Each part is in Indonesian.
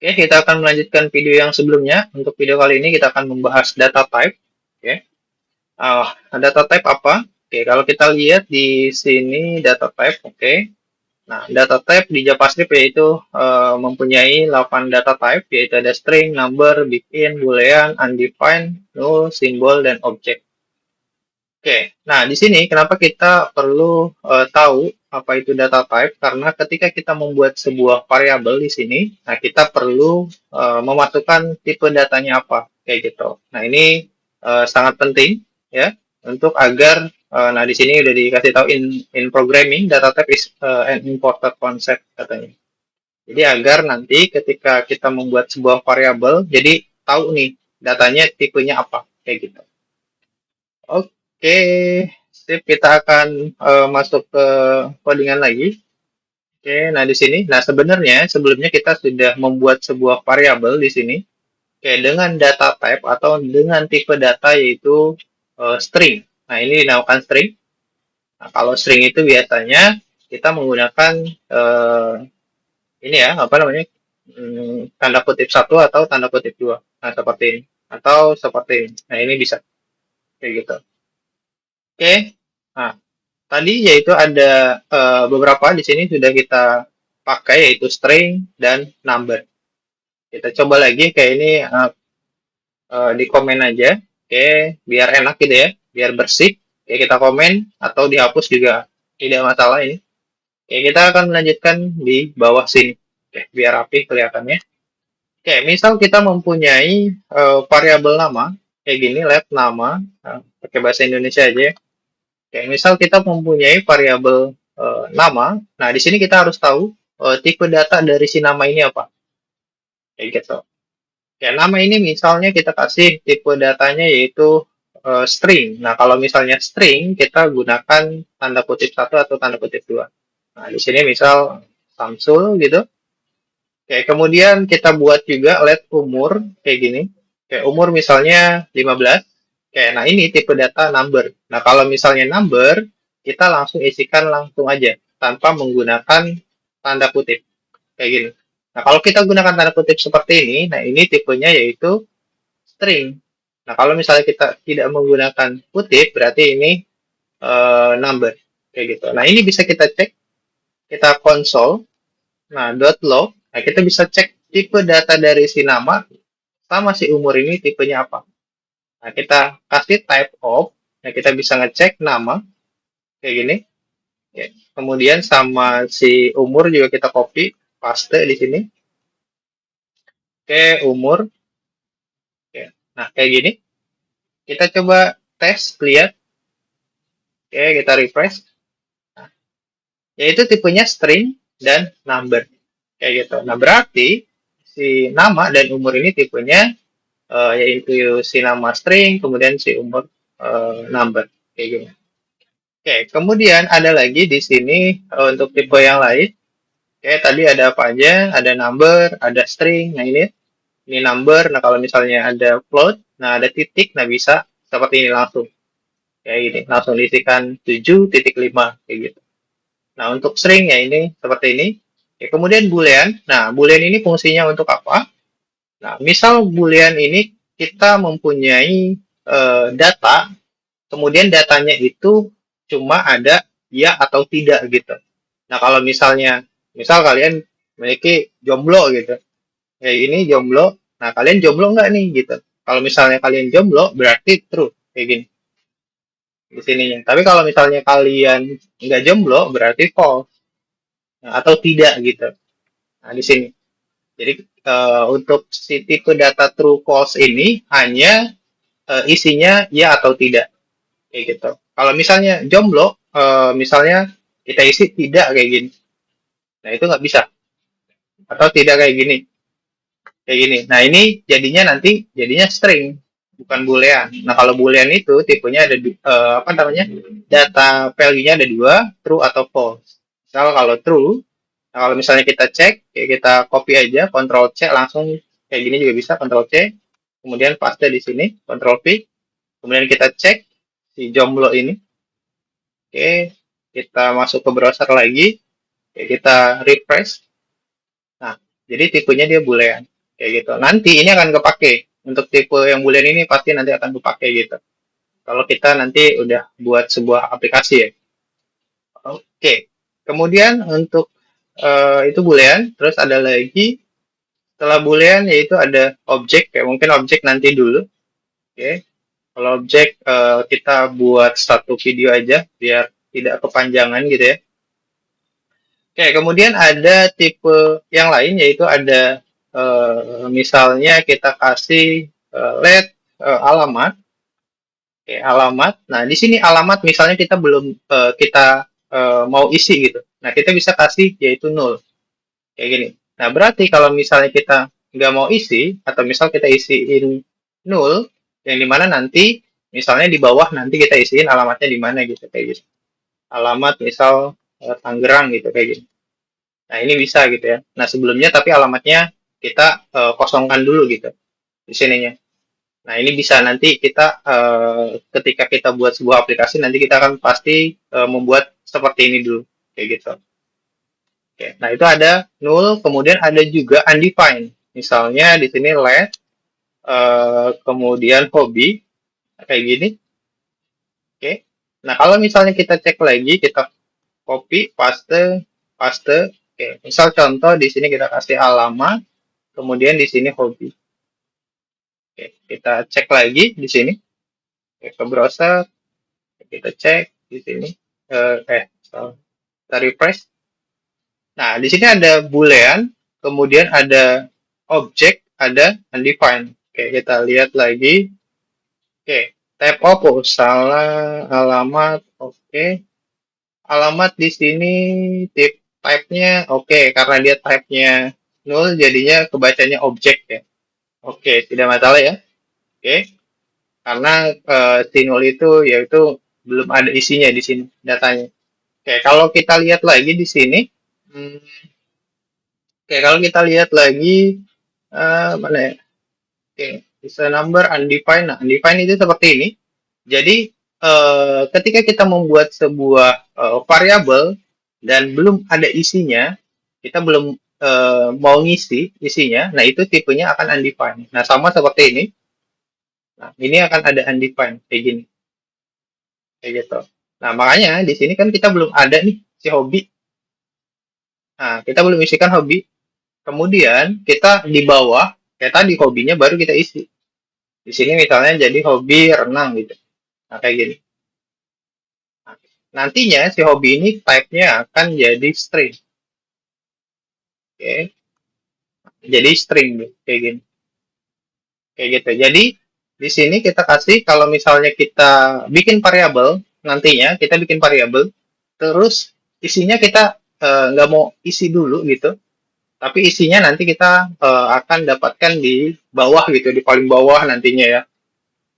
Oke, kita akan melanjutkan video yang sebelumnya. Untuk video kali ini kita akan membahas data type. Oke, data type apa? Oke, kalau kita lihat di sini data type, oke. Nah, data type di JavaScript yaitu mempunyai 8 data type, yaitu ada string, number, begin, boolean, undefined, null, symbol, dan object. Oke, nah di sini kenapa kita perlu tahu apa itu data type? Karena ketika kita membuat sebuah variabel di sini, nah kita perlu memasukkan tipe datanya apa, kayak gitu. Nah ini sangat penting ya untuk agar, nah di sini udah dikasih tahu in programming data type is an important concept katanya. Jadi agar nanti ketika kita membuat sebuah variabel, jadi tahu nih datanya tipenya apa, kayak gitu. Oke, sip. Kita akan masuk ke codingan lagi. Oke, nah di sini, nah sebenarnya sebelumnya kita sudah membuat sebuah variabel di sini, oke, dengan data type atau dengan tipe data yaitu string. Nah ini dinamakan string. Nah kalau string itu biasanya kita menggunakan ini ya, apa namanya, tanda kutip satu atau tanda kutip dua. Nah seperti ini, atau seperti ini. Nah ini bisa kayak gitu. Oke, nah tadi yaitu ada beberapa di sini sudah kita pakai yaitu string dan number. Kita coba lagi kayak ini di komen aja. Oke, biar enak gitu ya, biar bersih. Oke, kita komen atau dihapus juga tidak masalah ini. Oke, kita akan melanjutkan di bawah sini. Oke, biar rapi kelihatannya. Oke, misal kita mempunyai variabel nama kayak gini, let nama, pakai bahasa Indonesia aja ya. Oke, misal kita mempunyai variabel nama, nah di sini kita harus tahu tipe data dari si nama ini apa, kayak gitu. Oke, nama ini misalnya kita kasih tipe datanya yaitu string. Nah, kalau misalnya string, kita gunakan tanda kutip satu atau tanda kutip dua. Nah, di sini misal Samsul gitu. Oke, kemudian kita buat juga let umur kayak gini. Oke, umur misalnya 15. Oke, nah ini tipe data number. Nah, kalau misalnya number, kita langsung isikan langsung aja tanpa menggunakan tanda kutip kayak gini. Nah, kalau kita gunakan tanda kutip seperti ini, nah ini tipenya yaitu string. Nah, kalau misalnya kita tidak menggunakan kutip, berarti ini number kayak gitu. Nah, ini bisa kita cek, kita console. Nah, .log. Nah, kita bisa cek tipe data dari si nama sama si umur ini tipenya apa. Nah, kita kasih type of. Nah, kita bisa ngecek nama kayak gini. Ya. Kemudian sama si umur juga kita copy, paste di sini. Oke, umur. Oke. Nah, kayak gini. Kita coba tes, lihat. Oke, kita refresh. Nah, yaitu tipenya string dan number. Kayak gitu. Nah, berarti si nama dan umur ini tipenya yaitu si nama string, kemudian si umur number. Kayak gini. Oke, kemudian ada lagi di sini untuk tipe yang lain. Oke, tadi ada apa aja? Ada number, ada string. Nah, ini number. Nah, kalau misalnya ada float, nah ada titik, nah bisa seperti ini langsung. Kayak gini, langsung diisikan 7,5 kayak gitu. Nah, untuk string ya ini seperti ini. Oke, kemudian boolean. Nah, boolean ini fungsinya untuk apa? Nah, misal boolean ini kita mempunyai data, kemudian datanya itu cuma ada ya atau tidak gitu. Nah, kalau misalnya, misal kalian memiliki jomblo gitu, kayak ini jomblo, nah kalian jomblo nggak nih gitu. Kalau misalnya kalian jomblo, berarti true, kayak gini, di sininya. Tapi kalau misalnya kalian nggak jomblo, berarti false, nah, atau tidak gitu. Nah, di sini. Jadi, untuk si tipe data true false ini hanya isinya ya atau tidak, kayak gitu. Kalau misalnya jomblo, misalnya kita isi tidak kayak gini, nah itu nggak bisa. Atau tidak kayak gini. Nah ini jadinya nanti jadinya string, bukan boolean. Nah kalau boolean itu tipenya ada apa namanya, data value-nya ada dua, true atau false. Misal kalau true, nah kalau misalnya kita cek, kayak kita copy aja, Ctrl C langsung kayak gini juga bisa, Ctrl C, kemudian paste di sini, Ctrl V, kemudian kita cek si jomblo ini. Oke, kita masuk ke browser lagi, oke, kita refresh. Nah, jadi tipenya dia boolean. kayak gitu. Nanti ini akan kepake untuk tipe yang boolean ini pasti nanti akan kepake gitu. Kalau kita nanti udah buat sebuah aplikasi ya. Oke. Kemudian untuk itu boolean, terus ada lagi setelah boolean yaitu ada objek ya, mungkin objek nanti dulu. Oke. Kalau objek kita buat satu video aja biar tidak kepanjangan gitu ya. Oke, kemudian ada tipe yang lain yaitu ada misalnya kita kasih let alamat. Oke, alamat. Nah, di sini alamat misalnya kita belum kita mau isi gitu. Nah, kita bisa kasih yaitu null kayak gini. Nah, berarti kalau misalnya kita nggak mau isi atau misal kita isiin null yang dimana nanti misalnya di bawah nanti kita isiin alamatnya di mana gitu kayak gitu. Alamat misal Tangerang gitu kayak gitu. Nah, ini bisa gitu ya. Nah, sebelumnya tapi alamatnya kita kosongkan dulu gitu di sininya. Nah, ini bisa nanti kita ketika kita buat sebuah aplikasi nanti kita akan pasti membuat seperti ini dulu kayak gitu. Oke. Nah, itu ada null, kemudian ada juga undefined. Misalnya di sini let kemudian hobi kayak gini. Oke. Nah, kalau misalnya kita cek lagi, kita copy, paste, paste. Oke. Misal contoh di sini kita kasih alamat, kemudian di sini hobi. Oke, kita cek lagi di sini. Oke, ke browser, kita cek di sini. Kita refresh. Nah, di sini ada boolean, kemudian ada objek, ada undefined. Oke, kita lihat lagi. Oke, type of oh, salah alamat. Oke, alamat di sini type-nya oke, karena dia type-nya null, jadinya kebacanya objek ya. Oke, tidak masalah ya. Oke, karena si null itu yaitu belum ada isinya di sini datanya. Oke, kalau kita lihat lagi di sini, oke kalau kita lihat lagi mana ya? Oke, bisa number undefined. Nah, undefined itu seperti ini. Jadi ketika kita membuat sebuah variabel dan belum ada isinya, kita belum mau ngisi isinya, nah itu tipenya akan undefined. Nah, sama seperti ini. Nah, ini akan ada undefined kayak gini. Kayak gitu. Nah, makanya di sini kan kita belum ada nih si hobi. Nah, kita belum isikan hobi. Kemudian kita di bawah, kayak tadi hobinya baru kita isi. Di sini misalnya jadi hobi renang gitu. Nah, kayak gini. Nah, nantinya si hobi ini type-nya akan jadi string. Oke. Jadi string gitu, kayak gini. Kayak gitu. Jadi di sini kita kasih kalau misalnya kita bikin variabel, nantinya kita bikin variabel, terus isinya kita nggak mau isi dulu gitu, tapi isinya nanti kita akan dapatkan di bawah gitu, di paling bawah nantinya ya,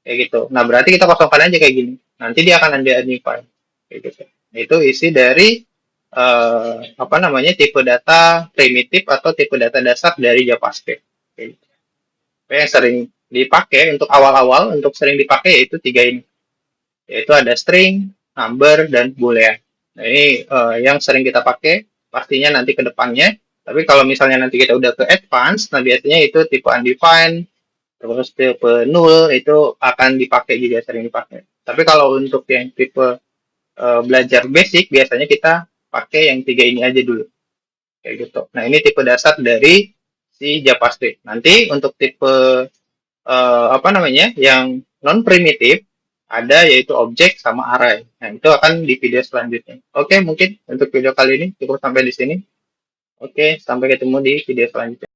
kayak gitu. Nah, berarti kita kosongkan aja kayak gini. Nanti dia akan ada undefined, kayak gitu. Nah, itu isi dari apa namanya tipe data primitif atau tipe data dasar dari JavaScript. Kayak gitu. Yang sering dipakai untuk awal-awal, untuk sering dipakai yaitu tiga ini, yaitu ada string, number, dan boolean. Nah, ini yang sering kita pakai pastinya nanti ke depannya. Tapi kalau misalnya nanti kita udah ke advance, nah biasanya itu tipe undefined, terus tipe null itu akan dipakai juga sering dipakai. Tapi kalau untuk yang tipe belajar basic, biasanya kita pakai yang tiga ini aja dulu. Kayak gitu. Nah, ini tipe dasar dari si JavaScript. Nanti untuk tipe apa namanya yang non primitif ada yaitu objek sama array. Nah, itu akan di video selanjutnya. Oke, mungkin untuk video kali ini cukup sampai di sini. Oke, sampai ketemu di video selanjutnya.